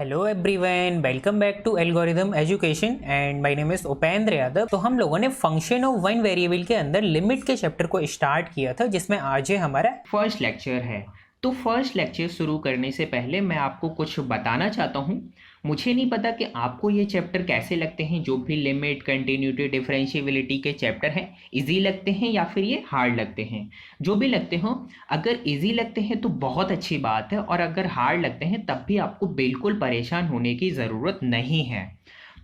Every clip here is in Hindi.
Hello everyone, welcome back to algorithm education and my name is Upendra Yadav. तो हम लोगों ने फंक्शन ऑफ वन वेरिएबल के अंदर लिमिट के चैप्टर को स्टार्ट किया था, जिसमें आज है हमारा फर्स्ट लेक्चर है। तो फर्स्ट लेक्चर शुरू करने से पहले मैं आपको कुछ बताना चाहता हूँ। मुझे नहीं पता कि आपको ये चैप्टर कैसे लगते हैं। जो भी लिमिट, कंटिन्यूटी, डिफरेंशिएबिलिटी के चैप्टर हैं, इजी लगते हैं या फिर ये हार्ड लगते हैं। जो भी लगते हो, अगर इजी लगते हैं तो बहुत अच्छी बात है, और अगर हार्ड लगते हैं तब भी आपको बिल्कुल परेशान होने की ज़रूरत नहीं है।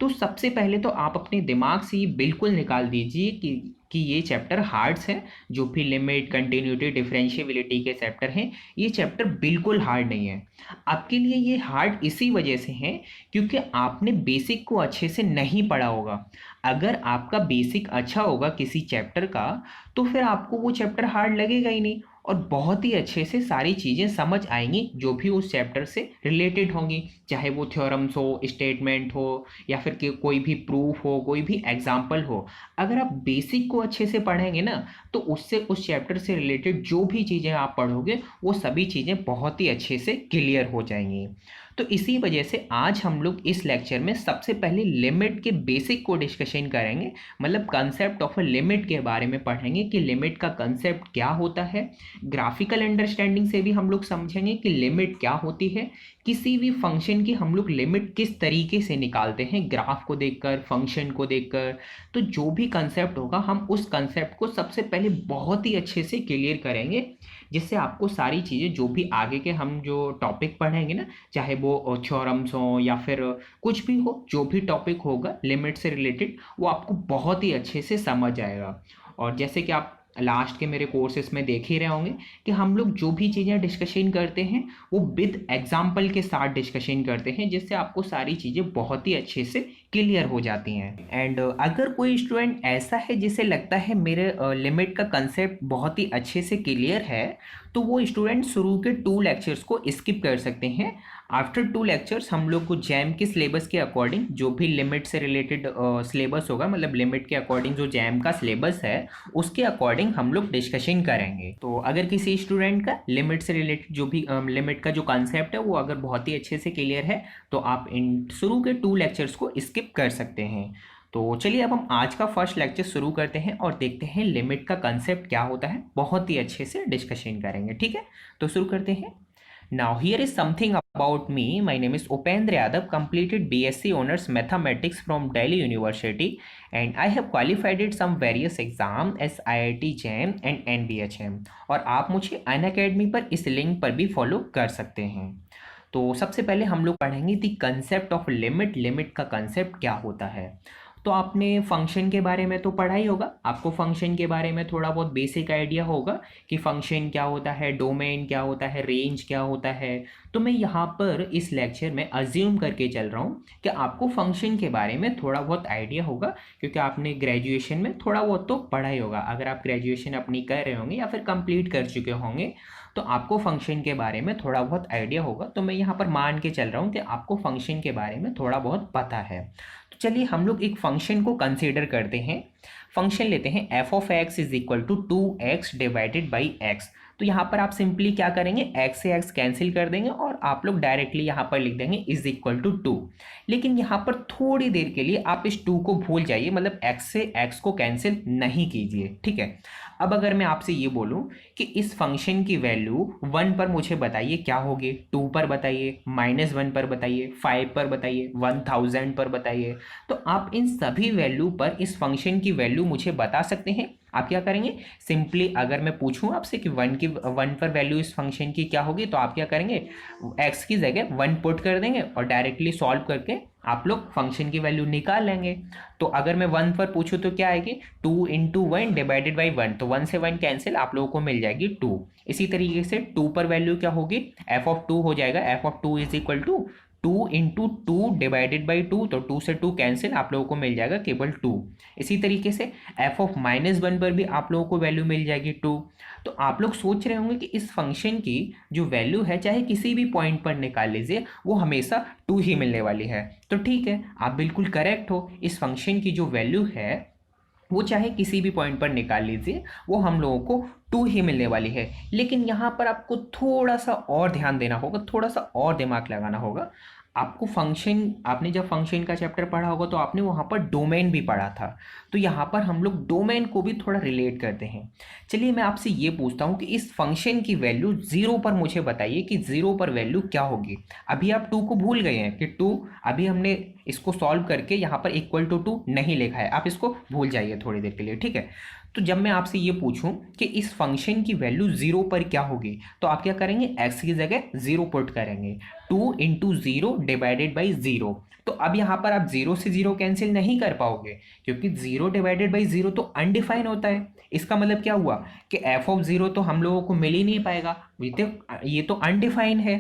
तो सबसे पहले तो आप अपने दिमाग से ये बिल्कुल निकाल दीजिए कि ये चैप्टर हार्ड्स हैं। जो भी लिमिट, कंटिन्यूटी, डिफरेंशिएबिलिटी के चैप्टर हैं, ये चैप्टर बिल्कुल हार्ड नहीं है। आपके लिए ये हार्ड इसी वजह से है क्योंकि आपने बेसिक को अच्छे से नहीं पढ़ा होगा। अगर आपका बेसिक अच्छा होगा किसी चैप्टर का, तो फिर आपको वो चैप्टर हार्ड लगेगा ही नहीं, और बहुत ही अच्छे से सारी चीज़ें समझ आएंगी जो भी उस चैप्टर से रिलेटेड होंगी। चाहे वो थ्योरम्स हो, स्टेटमेंट हो, या फिर कोई भी प्रूफ हो, कोई भी एग्जाम्पल हो। अगर आप बेसिक को अच्छे से पढ़ेंगे ना, तो उससे उस चैप्टर से रिलेटेड जो भी चीज़ें आप पढ़ोगे वो सभी चीज़ें बहुत ही अच्छे से क्लियर हो जाएंगी। तो इसी वजह से आज हम लोग इस लेक्चर में सबसे पहले लिमिट के बेसिक को डिस्कशन करेंगे। मतलब कंसेप्ट ऑफ अ लिमिट के बारे में पढ़ेंगे कि लिमिट का कंसेप्ट क्या होता है। ग्राफिकल अंडरस्टैंडिंग से भी हम लोग समझेंगे कि लिमिट क्या होती है। किसी भी फंक्शन की हम लोग लिमिट किस तरीके से निकालते हैं, ग्राफ को देखकर, फंक्शन को देखकर। तो जो भी कंसेप्ट होगा, हम उस कंसेप्ट को सबसे पहले बहुत ही अच्छे से क्लियर करेंगे, जिससे आपको सारी चीज़ें जो भी आगे के हम जो टॉपिक पढ़ेंगे ना, चाहे वो थ्योरम्स हो या फिर कुछ भी हो, जो भी टॉपिक होगा लिमिट से रिलेटेड, वो आपको बहुत ही अच्छे से समझ आएगा। और जैसे कि आप लास्ट के मेरे कोर्सेस में देख ही रहे होंगे कि हम लोग जो भी चीज़ें डिस्कशन करते हैं वो विद एग्जाम्पल के साथ डिस्कशन करते हैं, जिससे आपको सारी चीज़ें बहुत ही अच्छे से क्लियर हो जाती हैं। एंड अगर कोई स्टूडेंट ऐसा है जिसे लगता है मेरे लिमिट का कंसेप्ट बहुत ही अच्छे से क्लियर है, तो वो स्टूडेंट शुरू के 2 लेक्चर्स को स्किप कर सकते हैं। आफ्टर 2 लेक्चर्स हम लोग को जैम के सिलेबस के अकॉर्डिंग जो भी लिमिट से रिलेटेड सिलेबस होगा, मतलब लिमिट के अकॉर्डिंग जो जैम का सिलेबस है उसके अकॉर्डिंग हम लोग डिस्कशन करेंगे। तो अगर किसी स्टूडेंट का लिमिट से रिलेटेड जो भी लिमिट का जो कंसेप्ट है वो अगर बहुत ही अच्छे से क्लियर है, तो आप इन शुरू के 2 लेक्चर्स को स्किप कर सकते हैं। तो चलिए अब हम आज का फर्स्ट लेक्चर शुरू करते हैं और देखते हैं लिमिट का कंसेप्ट क्या होता है। बहुत ही अच्छे से डिस्कशन करेंगे, ठीक है? तो शुरू करते हैं। Now here is something about me. My name is Upendra Yadav, completed BSc Honors Mathematics from Delhi University, and I have qualified it some various exam as IIT JAM and NBHM। और आप मुझे अनअकैडमी पर इस लिंक पर भी फॉलो कर सकते हैं। तो सबसे पहले हम लोग पढ़ेंगे the concept of limit. Limit का कंसेप्ट क्या होता है? तो आपने फंक्शन के बारे में तो पढ़ा ही होगा, आपको फंक्शन के बारे में थोड़ा बहुत बेसिक आइडिया होगा कि फंक्शन क्या होता है, डोमेन क्या होता है, रेंज क्या होता है। तो मैं यहाँ पर इस लेक्चर में अज्यूम करके चल रहा हूँ कि आपको फंक्शन के बारे में थोड़ा बहुत आइडिया होगा, क्योंकि आपने ग्रेजुएशन में थोड़ा बहुत तो पढ़ा ही होगा। अगर आप ग्रेजुएशन अपनी कर रहे होंगे या फिर कंप्लीट कर चुके होंगे, तो आपको फंक्शन के बारे में थोड़ा बहुत आइडिया होगा। तो मैं यहाँ पर मान के चल रहा हूँ कि आपको फंक्शन के बारे में थोड़ा बहुत पता है। तो चलिए हम लोग एक फंक्शन को कंसीडर करते हैं। फंक्शन लेते हैं F of X is equal to 2x divided by X. तो यहाँ पर आप सिंपली क्या करेंगे, x से x कैंसिल कर देंगे और आप लोग डायरेक्टली यहाँ पर लिख देंगे इज इक्वल टू 2। लेकिन यहाँ पर थोड़ी देर के लिए आप इस 2 को भूल जाइए, मतलब x से x को कैंसिल नहीं कीजिए, ठीक है? अब अगर मैं आपसे ये बोलूँ कि इस फंक्शन की वैल्यू 1 पर मुझे बताइए क्या होगी, 2 पर बताइए, -1 पर बताइए, 5 पर बताइए, 1000 पर बताइए, तो आप इन सभी वैल्यू पर इस फंक्शन की वैल्यू मुझे बता सकते हैं। आप क्या करेंगे, सिंपली अगर मैं पूछूं आपसे कि 1 पर वैल्यू इस फंक्शन की क्या होगी, तो आप क्या करेंगे, x की जगह 1 पुट कर देंगे और डायरेक्टली सॉल्व करके आप लोग फंक्शन की वैल्यू निकाल लेंगे। तो अगर मैं 1 पर पूछूं तो क्या आएगी, 2 इंटू 1 डिवाइडेड बाई 1, तो 1 से 1 कैंसिल, आप लोगों को मिल जाएगी 2। इसी तरीके से 2 पर वैल्यू क्या होगी, एफ ऑफ 2 हो जाएगा। F of 2 is equal to 2 into 2 divided by 2, तो 2 से 2 कैंसिल, आप लोगों को मिल जाएगा केवल 2। इसी तरीके से एफ ऑफ -1 पर भी आप लोगों को वैल्यू मिल जाएगी 2। तो आप लोग सोच रहे होंगे कि इस फंक्शन की जो वैल्यू है, चाहे किसी भी पॉइंट पर निकाल लीजिए, वो हमेशा 2 ही मिलने वाली है। तो ठीक है, आप बिल्कुल करेक्ट हो। इस फंक्शन की जो वैल्यू है वो चाहे किसी भी पॉइंट पर निकाल लीजिए, वो हम लोगों को 2 ही मिलने वाली है। लेकिन यहाँ पर आपको थोड़ा सा और ध्यान देना होगा, थोड़ा सा और दिमाग लगाना होगा। आपको फंक्शन, आपने जब फंक्शन का चैप्टर पढ़ा होगा तो आपने वहाँ पर डोमेन भी पढ़ा था। तो यहाँ पर हम लोग डोमेन को भी थोड़ा रिलेट करते हैं। चलिए मैं आपसे ये पूछता हूँ कि इस फंक्शन की वैल्यू ज़ीरो पर मुझे बताइए कि ज़ीरो पर वैल्यू क्या होगी। अभी आप टू को भूल गए हैं कि टू, अभी हमने इसको सॉल्व करके यहाँ पर इक्वल टू टू नहीं लिखा है, आप इसको भूल जाइए थोड़ी देर के लिए, ठीक है। तो जब मैं आपसे ये पूछूं कि इस फंक्शन की वैल्यू जीरो पर क्या होगी, तो आप क्या करेंगे, एक्स की जगह जीरो पुट करेंगे, two into zero divided by zero. तो अब यहाँ पर आप जीरो से जीरो कैंसिल नहीं कर पाओगे, क्योंकि जीरो डिवाइडेड बाई जीरो तो अनडिफाइन होता है। इसका मतलब क्या हुआ कि एफ ऑफ जीरो तो हम लोगों को मिल ही नहीं पाएगा, ये तो अनडिफाइन है।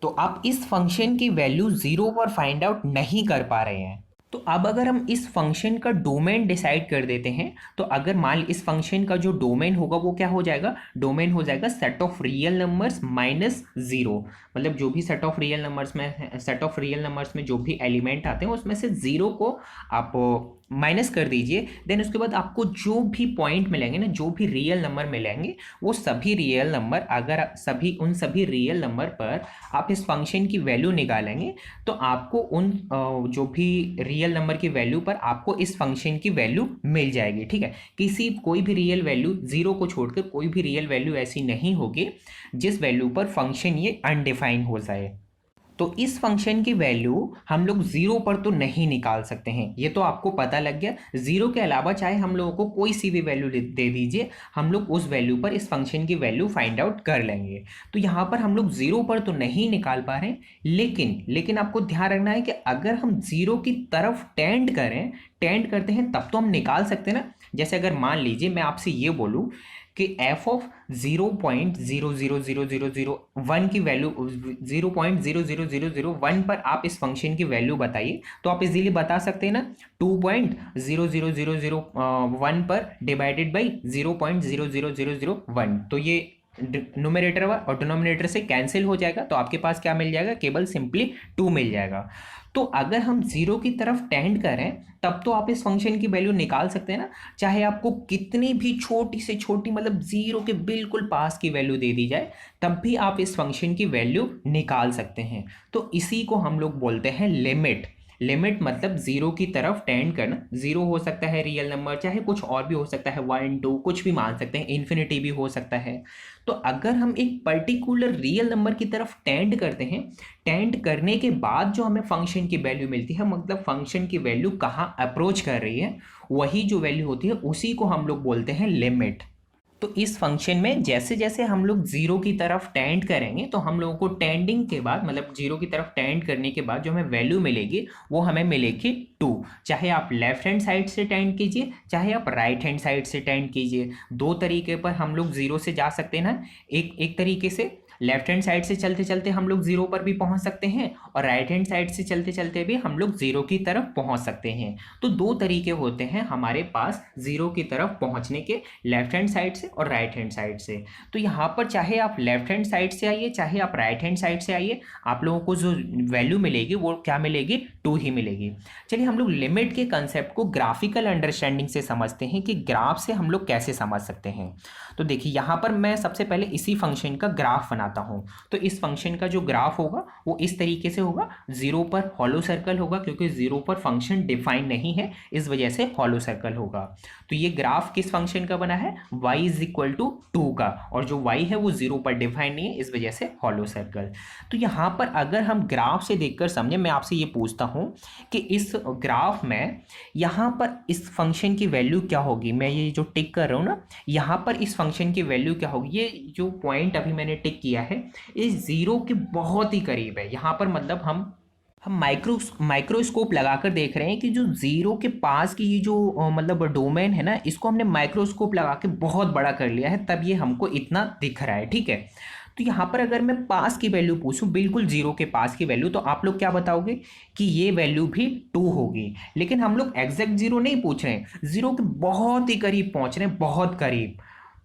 तो आप इस फंक्शन की वैल्यू जीरो पर फाइंड आउट नहीं कर पा रहे हैं। तो अब अगर हम इस फंक्शन का डोमेन डिसाइड कर देते हैं, तो अगर मान इस फंक्शन का जो डोमेन होगा वो क्या हो जाएगा, डोमेन हो जाएगा set of real numbers minus zero. मतलब जो भी सेट ऑफ रियल नंबर्स में, सेट ऑफ रियल नंबर्स में जो भी एलिमेंट आते हैं उसमें से जीरो को आप माइनस कर दीजिए। देन उसके बाद आपको जो भी पॉइंट मिलेंगे ना, जो भी रियल नंबर मिलेंगे, वो सभी रियल नंबर, अगर सभी उन सभी रियल नंबर पर आप इस फंक्शन की वैल्यू निकालेंगे, तो आपको उन जो भी रियल नंबर की वैल्यू पर आपको इस फंक्शन की वैल्यू मिल जाएगी, ठीक है। कोई भी रियल वैल्यू, जीरो को छोड़कर कोई भी रियल वैल्यू ऐसी नहीं होगी जिस वैल्यू पर फंक्शन ये अनडिफाइन हो जाए। तो इस फंक्शन की वैल्यू हम लोग जीरो पर तो नहीं निकाल सकते हैं, ये तो आपको पता लग गया। जीरो के अलावा चाहे हम लोगों को कोई सी भी वैल्यू दे दीजिए, हम लोग उस वैल्यू पर इस फंक्शन की वैल्यू फाइंड आउट कर लेंगे। तो यहाँ पर हम लोग जीरो पर तो नहीं निकाल पा रहे हैं, लेकिन आपको ध्यान रखना है कि अगर हम जीरो की तरफ टेंड करते हैं तब तो हम निकाल सकते हैं ना। जैसे अगर मान लीजिए मैं आपसे ये बोलूँ कि एफ ऑफ 0.000001 की वैल्यू, 0.00001 पर आप इस फंक्शन की वैल्यू बताइए, तो आप इजीली बता सकते हैं ना, 2.00001 पर डिवाइडेड बाई 0.00001। तो ये न्यूमरेटर और डिनोमिनेटर से कैंसिल हो जाएगा, तो आपके पास क्या मिल जाएगा, केवल सिंपली 2 मिल जाएगा। तो अगर हम जीरो की तरफ टेंड करें तब तो आप इस फंक्शन की वैल्यू निकाल सकते हैं ना, चाहे आपको कितनी भी छोटी से छोटी, मतलब जीरो के बिल्कुल पास की वैल्यू दे दी जाए, तब भी आप इस फंक्शन की वैल्यू निकाल सकते हैं। तो इसी को हम लोग बोलते हैं लिमिट। लिमिट मतलब जीरो की तरफ टेंड करना। जीरो हो सकता है रियल नंबर, चाहे कुछ और भी हो सकता है, 1 2 कुछ भी मान सकते हैं, इन्फिनिटी भी हो सकता है। तो अगर हम एक पर्टिकुलर रियल नंबर की तरफ टेंड करते हैं, टेंड करने के बाद जो हमें फंक्शन की वैल्यू मिलती है, मतलब फंक्शन की वैल्यू कहाँ अप्रोच कर रही है, वही जो वैल्यू होती है उसी को हम लोग बोलते हैं लिमिट। तो इस फंक्शन में जैसे जैसे हम लोग जीरो की तरफ टेंड करेंगे, तो हम लोगों को टेंडिंग के बाद, मतलब जीरो की तरफ टेंड करने के बाद जो हमें वैल्यू मिलेगी वो हमें मिलेगी 2। चाहे आप लेफ्ट हैंड साइड से टेंड कीजिए, चाहे आप राइट हैंड साइड से टेंड कीजिए, दो तरीके पर हम लोग जीरो से जा सकते हैं ना। एक तरीके से लेफ्ट हैंड साइड से चलते चलते हम लोग जीरो पर भी पहुंच सकते हैं, और राइट हैंड साइड से चलते चलते भी हम लोग जीरो की तरफ पहुंच सकते हैं। तो दो तरीके होते हैं हमारे पास जीरो की तरफ पहुंचने के, लेफ्ट हैंड साइड से और राइट हैंड साइड से। तो यहाँ पर चाहे आप लेफ्ट हैंड साइड से आइए, चाहे आप राइट हैंड साइड से आइए, आप लोगों को जो वैल्यू मिलेगी वो क्या मिलेगी, 2 ही मिलेगी। चलिए हम लोग लिमिट के कंसेप्ट को ग्राफिकल अंडरस्टैंडिंग से समझते हैं कि ग्राफ से हम लोग कैसे समझ सकते हैं। तो देखिए यहाँ पर मैं सबसे पहले इसी फंक्शन का ग्राफ बनाता हूँ। तो इस फंक्शन का जो ग्राफ होगा वो इस तरीके से होगा, जीरो पर हॉलो सर्कल होगा, क्योंकि जीरो पर फंक्शन डिफाइन नहीं है, इस वजह से हॉलो सर्कल होगा। तो ये ग्राफ किस फंक्शन का बना है, y इज इक्वल टू 2 का, और जो y है वो जीरो पर डिफाइन नहीं है, इस वजह से हॉलो सर्कल। तो यहाँ पर अगर हम ग्राफ से देखकर समझे, मैं आपसे ये पूछता हूँ कि इस ग्राफ में यहाँ पर इस फंक्शन की वैल्यू क्या होगी। मैं ये जो टिक कर रहा हूँ ना, यहाँ पर इस फंक्शन की वैल्यू क्या होगी, ये जो पॉइंट अभी मैंने टिक किया है इस जीरो के बहुत ही करीब है। यहाँ पर मतलब हम माइक्रोस्कोप लगाकर देख रहे हैं कि जो जीरो के पास की ये जो मतलब डोमेन है ना, इसको हमने माइक्रोस्कोप लगा के बहुत बड़ा कर लिया है, तब ये हमको इतना दिख रहा है, ठीक है। तो यहाँ पर अगर मैं पास की वैल्यू पूछूं, बिल्कुल जीरो के पास की वैल्यू, तो आप लोग क्या बताओगे कि ये वैल्यू भी 2 होगी। लेकिन हम लोग एग्जैक्ट जीरो नहीं पूछ रहे हैं, जीरो के बहुत ही करीब पहुंच रहे हैं, बहुत करीब।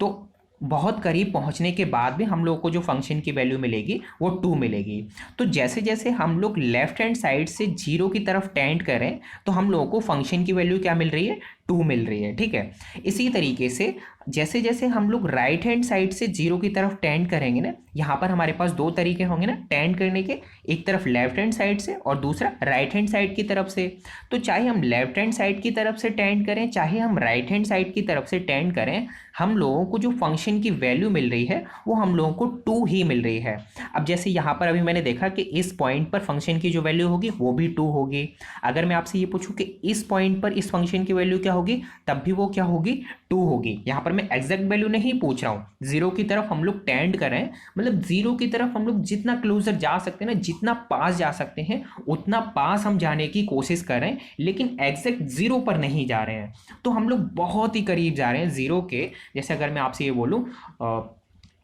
तो बहुत करीब पहुंचने के बाद भी हम लोग को जो फंक्शन की वैल्यू मिलेगी वो 2 मिलेगी। तो जैसे जैसे हम लोग लेफ्ट हैंड साइड से जीरो की तरफ टेंड करें, तो हम लोगों को फंक्शन की वैल्यू क्या मिल रही है, 2 मिल रही है, ठीक है। इसी तरीके से जैसे जैसे हम लोग राइट हैंड साइड से 0 की तरफ टेंड करेंगे ना, यहाँ पर हमारे पास दो तरीके होंगे ना टेंड करने के, एक तरफ लेफ्ट हैंड साइड से और दूसरा राइट हैंड साइड की तरफ से। तो चाहे हम लेफ्ट हैंड साइड की तरफ से टेंड करें, चाहे हम राइट हैंड साइड की तरफ से टेंड करें, हम लोगों को जो फंक्शन की वैल्यू मिल रही है वो हम लोगों को 2 ही मिल रही है। अब जैसे यहाँ पर अभी मैंने देखा कि इस पॉइंट पर फंक्शन की जो वैल्यू होगी वो भी 2 होगी। अगर मैं आपसे ये पूछूं कि इस पॉइंट पर इस फंक्शन की वैल्यू क्या होगी, तब भी वो क्या होगी, 2 होगी। यहाँ पर मैं एग्जैक्ट वैल्यू नहीं पूछ रहा हूँ, 0 की तरफ हम लोग टेंड करें, मतलब 0 की तरफ हम लोग जितना क्लोजर जा सकते हैं ना, जितना पास जा सकते हैं उतना पास हम जाने की कोशिश करें, लेकिन एग्जैक्ट 0 पर नहीं जा रहे हैं। तो हम लोग बहुत ही करीब जा रहे हैं 0 के। जैसे अगर मैं आपसे ये बोलूँ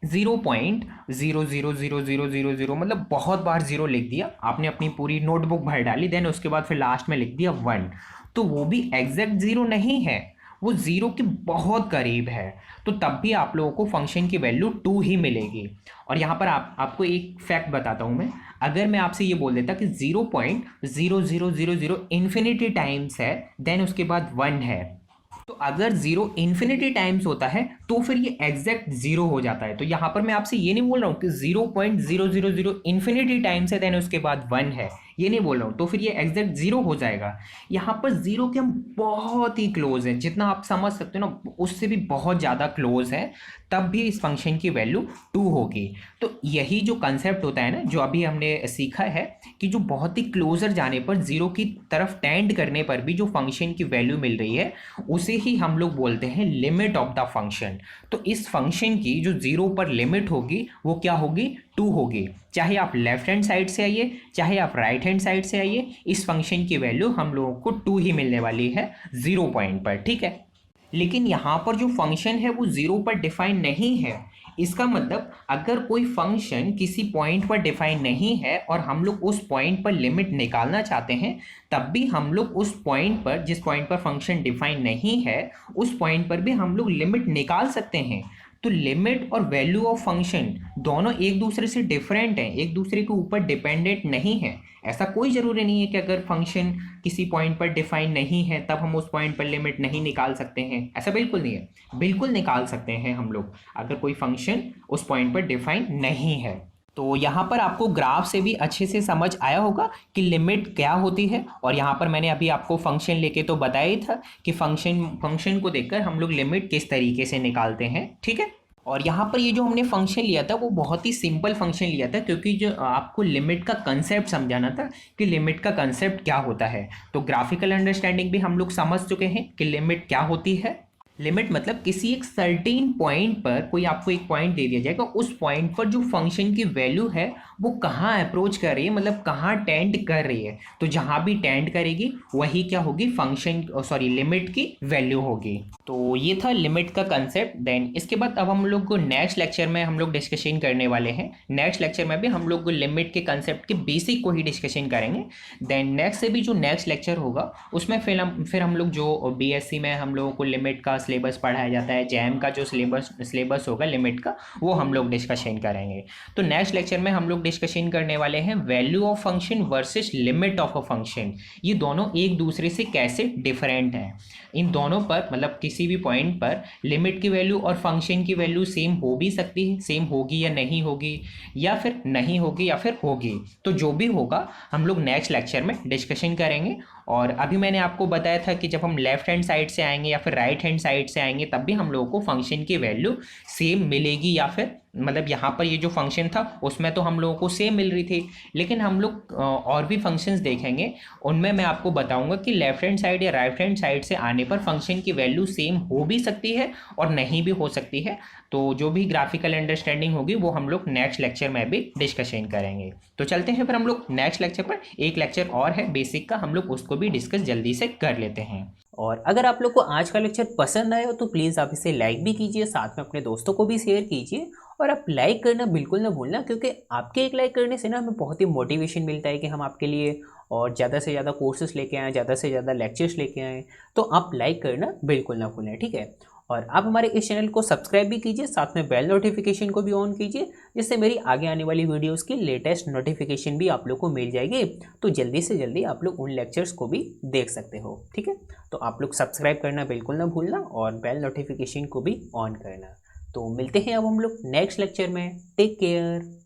0.000000, मतलब बहुत बार 0 लिख दिया आपने, अपनी पूरी नोटबुक भर डाली, देन उसके बाद फिर लास्ट में लिख दिया 1, तो वो भी एग्जैक्ट 0 नहीं है, वो 0 के बहुत करीब है। तो तब भी आप लोगों को फंक्शन की वैल्यू 2 ही मिलेगी। और यहाँ पर आपको एक फैक्ट बताता हूँ मैं, अगर मैं आपसे ये बोल देता कि 0.0000 इन्फिनिटी टाइम्स है, देन उसके बाद 1 है, तो अगर 0 इन्फिनिटी टाइम्स होता है तो फिर ये एग्जैक्ट 0 हो जाता है। तो यहाँ पर मैं आपसे ये नहीं बोल रहा हूँ कि 0.000 इन्फिनिटी टाइम्स है देन उसके बाद 1 है, ये नहीं बोल रहा हूँ, तो फिर ये एग्जैक्ट 0 हो जाएगा। यहाँ पर 0 के हम बहुत ही क्लोज हैं, जितना आप समझ सकते हो ना उससे भी बहुत ज़्यादा क्लोज है, तब भी इस फंक्शन की वैल्यू 2 होगी। तो यही जो कंसेप्ट होता है ना, जो अभी हमने सीखा है कि जो बहुत ही क्लोजर जाने पर 0 की तरफ टेंड करने पर भी जो फंक्शन की वैल्यू मिल रही है उसे ही हम लोग बोलते हैं लिमिट ऑफ द फंक्शन। तो इस फंक्शन की जो 0 पर लिमिट होगी वो क्या होगी, 2 होगी। चाहे आप लेफ्ट हैंड साइड से आइए, चाहे आप राइट हैंड साइड से आइए, इस फंक्शन की वैल्यू हम लोगों को 2 ही मिलने वाली है 0 पॉइंट पर, ठीक है। लेकिन यहाँ पर जो फंक्शन है वो 0 पर डिफाइन नहीं है। इसका मतलब अगर कोई फंक्शन किसी पॉइंट पर डिफाइन नहीं है और हम लोग उस पॉइंट पर लिमिट निकालना चाहते हैं, तब भी हम लोग उस पॉइंट पर, जिस पॉइंट पर फंक्शन डिफाइन नहीं है, उस पॉइंट पर भी हम लोग लिमिट निकाल सकते हैं। तो लिमिट और वैल्यू ऑफ फंक्शन दोनों एक दूसरे से डिफरेंट हैं, एक दूसरे के ऊपर डिपेंडेंट नहीं है। ऐसा कोई ज़रूरी नहीं है कि अगर फंक्शन किसी पॉइंट पर डिफाइन नहीं है तब हम उस पॉइंट पर लिमिट नहीं निकाल सकते हैं, ऐसा बिल्कुल नहीं है, बिल्कुल निकाल सकते हैं हम लोग अगर कोई फंक्शन उस पॉइंट पर डिफाइन नहीं है। तो यहाँ पर आपको ग्राफ से भी अच्छे से समझ आया होगा कि लिमिट क्या होती है। और यहाँ पर मैंने अभी आपको फंक्शन लेके तो बताया ही था कि फंक्शन को देखकर हम लोग लिमिट किस तरीके से निकालते हैं, ठीक है। और यहाँ पर ये जो हमने फंक्शन लिया था वो बहुत ही सिंपल फंक्शन लिया था, क्योंकि जो आपको लिमिट का कंसेप्ट समझाना था कि लिमिट का कंसेप्ट क्या होता है। तो ग्राफिकल अंडरस्टैंडिंग भी हम लोग समझ चुके हैं कि लिमिट क्या होती है। लिमिट मतलब किसी एक सर्टेन पॉइंट पर, कोई आपको एक पॉइंट दे दिया जाएगा, उस पॉइंट पर जो फंक्शन की वैल्यू है वो कहाँ अप्रोच कर रही है, मतलब कहाँ टेंड कर रही है। तो जहाँ भी टेंड करेगी वही क्या होगी, फंक्शन लिमिट की वैल्यू होगी। तो ये था लिमिट का कंसेप्ट। देन इसके बाद अब हम लोग को नेक्स्ट लेक्चर में हम लोग डिस्कशन करने वाले हैं। नेक्स्ट लेक्चर में भी हम लोग लिमिट के कंसेप्ट के बेसिक को ही डिस्कशन करेंगे। देन नेक्स्ट से भी जो नेक्स्ट लेक्चर होगा उसमें फिर हम लोग जो बीएससी में हम लोगों को लिमिट का सिलेबस पढ़ाया जाता है, जैम का जो सिलेबस होगा लिमिट का, वो हम लोग डिस्कशन करेंगे। तो नेक्स्ट लेक्चर में हम लोग डिस्कशन करने वाले हैं value of function versus limit of a function. ये दोनों एक दूसरे से कैसे डिफरेंट हैं। इन दोनों पर मतलब किसी भी पॉइंट पर लिमिट की वैल्यू और फंक्शन की वैल्यू सेम हो भी सकती है, सेम होगी या नहीं होगी, या फिर नहीं होगी या फिर होगी। तो जो भी होगा हम लोग नेक्स्ट लेक्चर में डिस्कशन करेंगे। और अभी मैंने आपको बताया था कि जब हम लेफ्ट हैंड साइड से आएंगे या फिर राइट हैंड साइड से आएंगे तब भी हम लोगों को फंक्शन की वैल्यू सेम मिलेगी, या फिर मतलब यहाँ पर ये जो फंक्शन था उसमें तो हम लोगों को सेम मिल रही थी, लेकिन हम लोग और भी फंक्शंस देखेंगे, उनमें मैं आपको बताऊंगा कि लेफ्ट हैंड साइड या राइट हैंड साइड से आने पर फंक्शन की वैल्यू सेम हो भी सकती है और नहीं भी हो सकती है। तो जो भी ग्राफिकल अंडरस्टैंडिंग होगी वो हम लोग नेक्स्ट लेक्चर में भी डिस्कशन करेंगे। तो चलते हैं फिर हम लोग नेक्स्ट लेक्चर पर। एक लेक्चर और है बेसिक का, हम लोग उसको भी डिस्कस जल्दी से कर लेते हैं। और अगर आप लोग को आज का लेक्चर पसंद आया हो तो प्लीज़ आप इसे लाइक भी कीजिए, साथ में अपने दोस्तों को भी शेयर कीजिए। और आप लाइक करना बिल्कुल ना भूलना, क्योंकि आपके एक लाइक करने से ना हमें बहुत ही मोटिवेशन मिलता है कि हम आपके लिए और ज़्यादा से ज़्यादा कोर्सेज लेके आएँ, ज़्यादा से ज़्यादा लेक्चर्स लेके आएँ। तो आप लाइक करना बिल्कुल ना भूलें, ठीक है। और आप हमारे इस चैनल को सब्सक्राइब भी कीजिए, साथ में बेल नोटिफिकेशन को भी ऑन कीजिए, जिससे मेरी आगे आने वाली वीडियोस की लेटेस्ट नोटिफिकेशन भी आप लोग को मिल जाएगी। तो जल्दी से जल्दी आप लोग उन लेक्चर्स को भी देख सकते हो। ठीक है, तो आप लोग सब्सक्राइब करना बिल्कुल ना भूलना और बेल नोटिफिकेशन को भी ऑन करना। तो मिलते हैं अब हम लोग नेक्स्ट लेक्चर में। Take care.